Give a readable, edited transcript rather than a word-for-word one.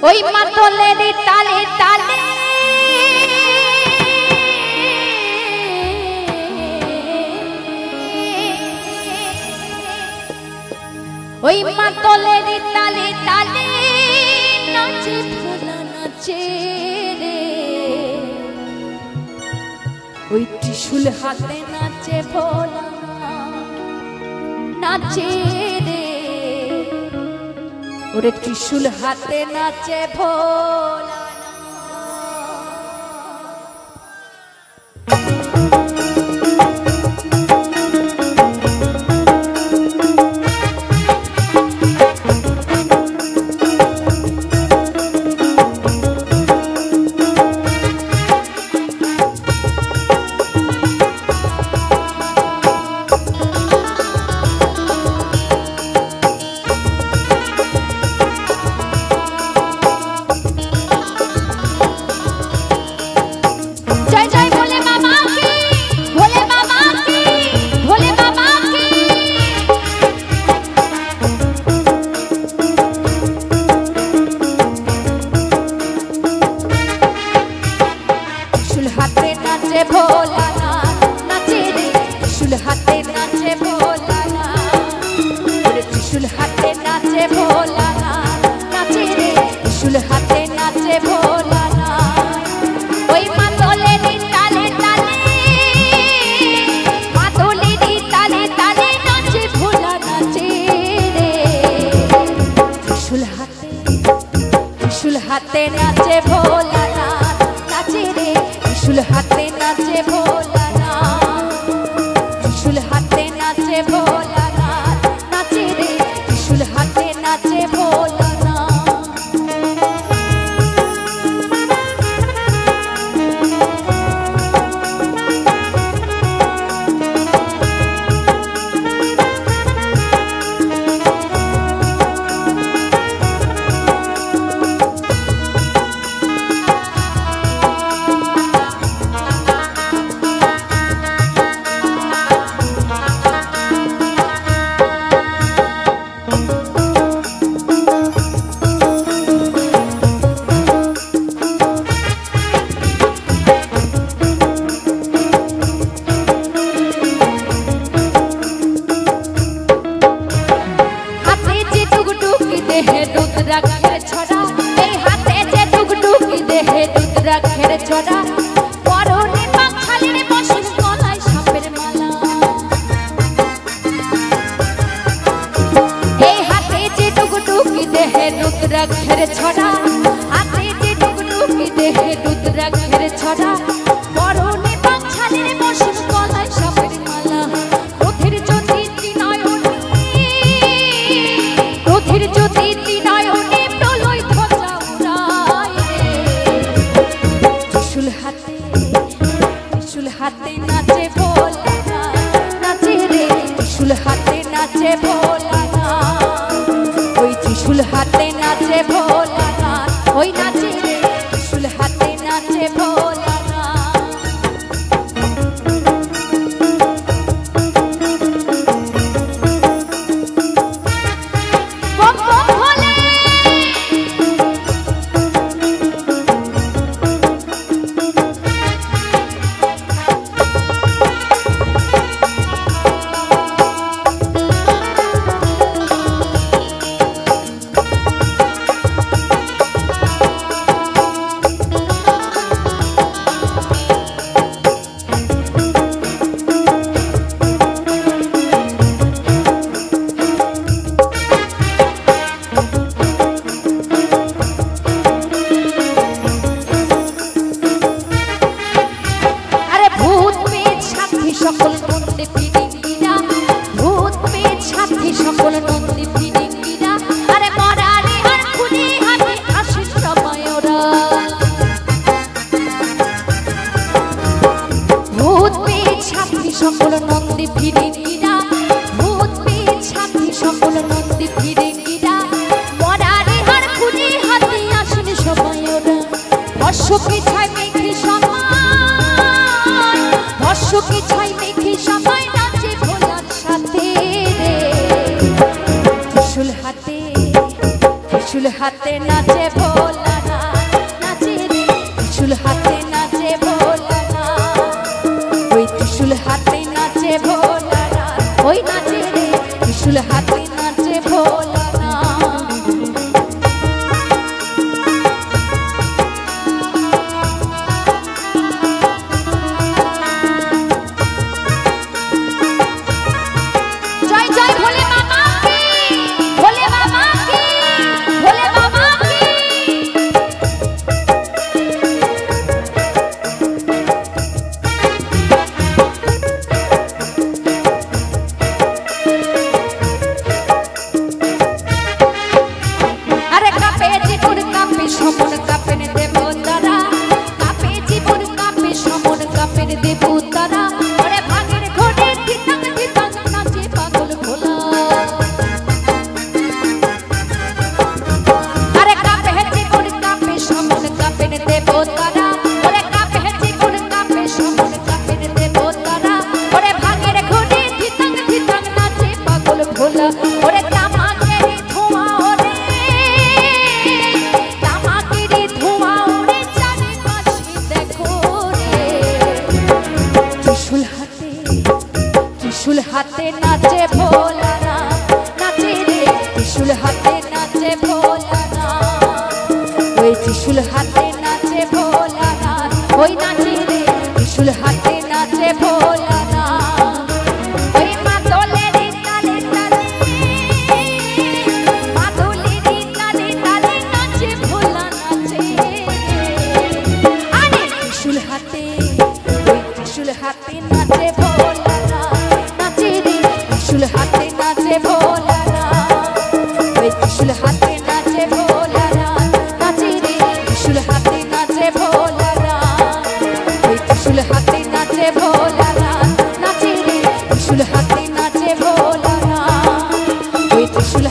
ওই মাতলের তালে তালে ওই মাতলের তালে তালে নাচে ভোলা নাচে রে ওই ত্রিশূল হাতে নাচে ভোলা নাচে রে ওরে ত্রিশূল হাতে নাচে ভোলা हाथे नाचे भोला नाचे रे त्रिशूल हाथे नाचे भोला त्रिशूल हाथे नाचे भोला नाचे रे त्रिशूल हाथे नाचे भोला হাতে নাচে ভোলানাথ, নাচে রে ত্রিশূল হাতে নাচে ভোলানাথ, ওই ত্রিশূল হাতে নাচে ভোলানাথ, ওই নাচে রে ত্রিশূল হাতে নাচে ভোলানাথ। সমন কাপেন দেবতারা, কাপে জীবন কাপে সমন কাপেন দেবতারা, ওরে ভাগের ঘরে দিতাং দিতাং নাচে পাগল ভোলা। আরে কাপে জীবন কাপে সমন কাপেন দেবতারা, ওরে কাপে জীবন কাপে সমন কাপেন দেবতারা, ওরে ভাগের ঘরে দিতাং দিতাং নাচে পাগল ভোলা। ওরে তামাকের ধোঁয়া ওরে ত্রিশূল হাতে নাচে ভোলানাথ, নাচে রে ত্রিশূল হাতে নাচে ভোলানাথ, ওই ত্রিশূল হাতে নাচে ভোলানাথ, ওই নাচে রে ত্রিশূল হাতে নাচে ভোলানাথ। ওই মাদলের তালে তালে, মাদলের তালে তালে নাচে ভোলা নাচে, আরে ত্রিশূল হাতে, ওই ত্রিশূল হাতে নাচে ভোলানাথ, নাচে রে ত্রিশূল হাতে নাচে ভোলানাথ, ওই ত্রিশূল হাতে নাচে ভোলানাথ, নাচে রে ত্রিশূল হাতে নাচে ভোলানাথ, ওই ত্রিশূল হাতে নাচে ভোলানাথ, নাচে রে ত্রিশূল হাতে নাচে ভোলানাথ, ওই ত্রিশূল